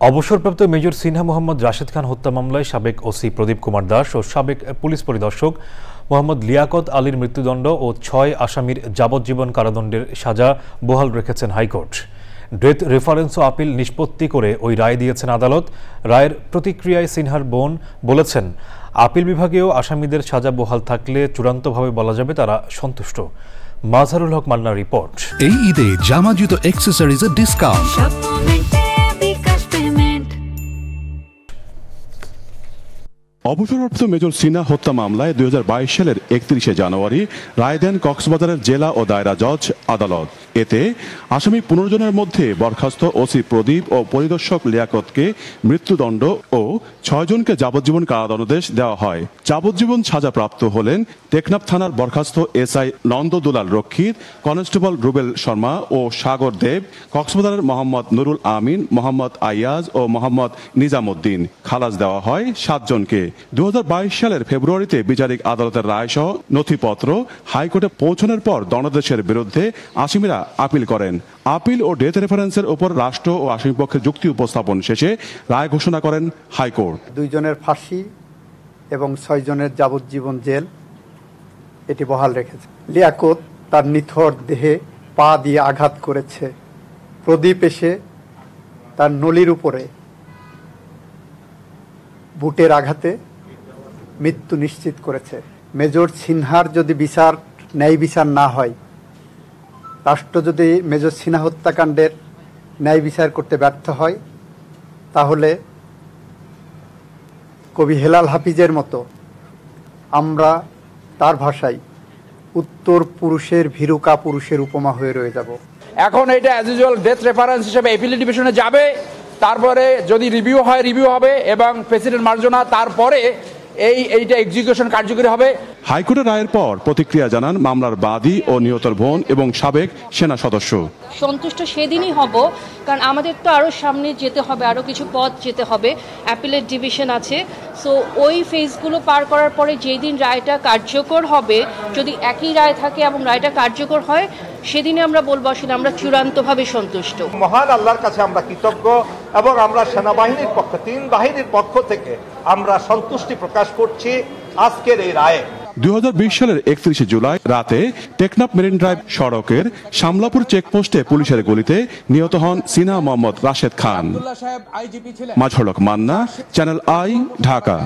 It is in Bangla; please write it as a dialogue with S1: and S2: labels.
S1: অবসরপ্রাপ্ত মেজর সিনহা মোহাম্মদ রাশেদ খান হত্যা মামলায় সাবেক ওসি প্রদীপ কুমার দাস ও সাবেক পুলিশ পরিদর্শক মোহাম্মদ লিয়াকত আলীর মৃত্যুদণ্ড ও ৬ আসামির যাবজ্জীবন কারাদণ্ডের সাজা বহাল রেখেছেন হাইকোর্ট। ডেথ রেফারেন্স ও আপিল নিষ্পত্তি করে ওই রায় দিয়েছেন আদালত। রায়ের প্রতিক্রিয়ায় সিনহার বোন বলেছেন, আপিল বিভাগেও আসামিদের সাজা বহাল থাকলে চূড়ান্তভাবে বলা যাবে তারা সন্তুষ্ট। মাজহারুল হক মান্নার রিপোর্ট।
S2: এই ঈদে জামা জুতো অ্যাক্সেসরিজের ডিসকাউন্ট।
S3: অবসরপ্রাপ্ত মেজর সিনহা হত্যা মামলায় ২০২২ সালের ৩১ জানুয়ারি রায় দেন কক্সবাজারের জেলা ও দায়রা জজ আদালত। এতে আসামি ১৫ জনের মধ্যে বরখাস্ত ওসি প্রদীপ ও পরিদর্শক লিয়াকতকে মৃত্যুদণ্ড ও ৬ জনকে যাবজ্জীবন কারাদণ্ডাদেশ দেওয়া হয়। যাবজ্জীবন সাজাপ্রাপ্ত হলেন টেকনাফ থানার বরখাস্ত এসআই নন্দ দুলাল রক্ষিত, কনস্টেবল রুবেল শর্মা ও সাগর দেব, কক্সবাজারের মোহাম্মদ নুরুল আমিন, মোহাম্মদ আইয়াজ ও মোহাম্মদ নিজামুদ্দিন। খালাস দেওয়া হয় ৭ জনকে। ২০২২ সালের ফেব্রুয়ারিতে বিচারিক আদালতের রায়সহ নথিপত্র হাইকোর্টে পৌঁছানোর পর দণ্ডাদেশের বিরুদ্ধে আসামিরা আপিল করেন। আপিল ও ডেথ রেফারেন্সের উপর রাষ্ট্র ও আসামিপক্ষের যুক্তি উপস্থাপন শেষে রায় ঘোষণা করেন হাইকোর্ট।
S4: ২ জনের ফাঁসি এবং ৬ জনের যাবজ্জীবন জেল এটি বহাল রেখেছে। লিয়াকত তার নিথর দেহে পা দিয়ে আঘাত করেছে। প্রদীপ এসে তার নলির উপরে বুটের আঘাতে মৃত্যু নিশ্চিত করেছে। মেজর সিনহার যদি ন্যায় বিচার না হয়, রাষ্ট্র যদি মেজর সিনহা হত্যাকাণ্ডের ন্যায় বিচার করতে ব্যর্থ হয়, তাহলে কবি হেলাল হাফিজের মতো আমরা তার ভাষায় উত্তর পুরুষের ভীরুকা পুরুষের উপমা হয়ে রয়ে যাব।
S5: এখন এটা অ্যাজ ইউজুয়াল ডেথ রেফারেন্স হিসেবে অ্যাপিলেট ডিভিশনে যাবে, তারপরে যদি রিভিউ হয় রিভিউ হবে এবং প্রেসিডেন্ট মার্জনা তারপরে এইটা এক্সিকিউশন কার্যকরী হবে।
S3: হাইকোর্টের রায়ের পর প্রতিক্রিয়া জানান মামলার বাদী ও নিহতের বোন এবং সাবেক সেনা সদস্য।
S6: সন্তুষ্ট সেদিনই হব, কারণ আমাদের তো আরও সামনে যেতে হবে, আরও কিছু পথ যেতে হবে। অ্যাপিলেট ডিভিশন আছে, সো ওই ফেজগুলো পার করার পরে যেই দিন রায়টা কার্যকর হবে, যদি একই রায় থাকে এবং রায়টা কার্যকর হয়, সেদিনে আমরা বলবো আসলে আমরা চূড়ান্তভাবে সন্তুষ্ট।
S7: মহান আল্লাহর কাছে আমরা কৃতজ্ঞ এবং আমরা সেনাবাহিনীর পক্ষ ৩ বাহিনীর পক্ষ থেকে আমরা সন্তুষ্টি প্রকাশ করছি আজকের এই রায়ে।
S3: ২০২০ সালের ৩১ জুলাই রাতে টেকনাফ মেরিন ড্রাইভ সড়কের শামলাপুর চেকপোস্টে পুলিশের গুলিতে নিহত হন সিনহা মোহাম্মদ রাশেদ খান। মাজহারুল হক মান্না, চ্যানেল আই, ঢাকা।